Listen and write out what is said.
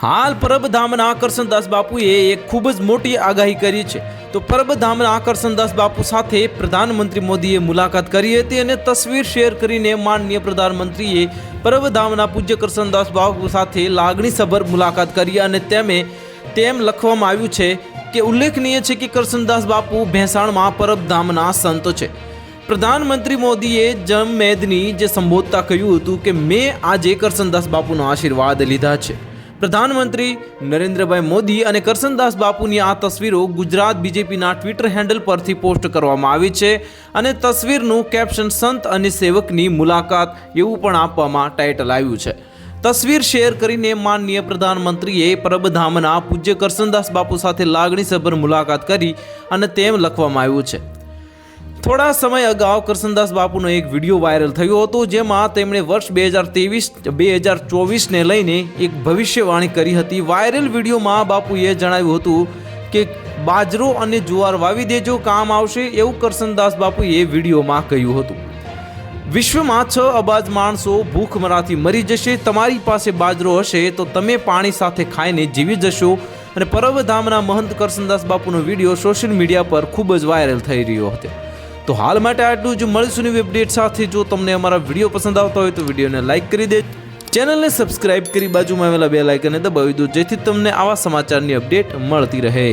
હાલ પરબધામના કરશનદાસ બાપુએ એક ખૂબ જ મોટી આગાહી કરી છે। તો પરબધામના કરશનદાસ બાપુ સાથે પ્રધાનમંત્રી મોદીએ મુલાકાત કરી હતી અને તસવીર શેર કરીને માનનીય પ્રધાનમંત્રીએ પરબધામના પૂજ્ય કરશનદાસ બાપુ સાથે લાગણીસભર મુલાકાત કરી અને તેમ લખવામાં આવ્યું છે કે ઉલ્લેખનીય છે કે કરશનદાસ બાપુ ભેંસાણમાં પરબધામના સંત છે। પ્રધાનમંત્રી મોદીએ જમમેદની જે સંબોધતા કહ્યું હતું કે મેં આજે કરશનદાસ બાપુનો આશીર્વાદ લીધા છે। પ્રધાનમંત્રી નરેન્દ્રભાઈ મોદી અને કરશનદાસ બાપુની આ તસવીરો ગુજરાત બીજેપીના ટ્વિટર હેન્ડલ પરથી પોસ્ટ કરવામાં આવી છે અને તસવીરનું કેપ્શન સંત અને સેવકની મુલાકાત એવું પણ આપવામાં ટાઇટલ આવ્યું છે। તસવીર શેર કરીને માનનીય પ્રધાનમંત્રીએ પરબધામના પૂજ્ય કરશનદાસ બાપુ સાથે લાગણીસભર મુલાકાત કરી અને તેમ લખવામાં આવ્યું છે। થોડા સમય અગાઉ કરશનદાસ બાપુનો એક વિડીયો વાયરલ થયો હતો જેમાં તેમણે વર્ષ 2023-2024ને લઈને એક ભવિષ્યવાણી કરી હતી। વાયરલ વિડીયોમાં બાપુએ જણાવ્યું હતું કે બાજરો અને જુવાર વાવી દેજો, કામ આવશે, એવું કરશનદાસ બાપુએ વિડીયોમાં કહ્યું હતું। વિશ્વમાં 6 અબજ માણસો ભૂખમરાથી મરી જશે, તમારી પાસે બાજરો હશે તો તમે પાણી સાથે ખાઈને જીવી જશો। અને પરબધામના મહંત કરશનદાસ બાપુનો વિડીયો સોશિયલ મીડિયા પર ખૂબ જ વાયરલ થઈ રહ્યો હતો। તો હાલ માટે આટલું જ, મળીશું નવી અપડેટ સાથે। જો તમને અમારા વિડીયો પસંદ આવતા હોય તો વિડીયોને લાઇક કરી દે, ચેનલને સબસ્ક્રાઇબ કરી બાજુમાં આવેલા બેલ આઇકનને દબાવી દો જેથી તમને આવા સમાચારની અપડેટ મળતી રહે।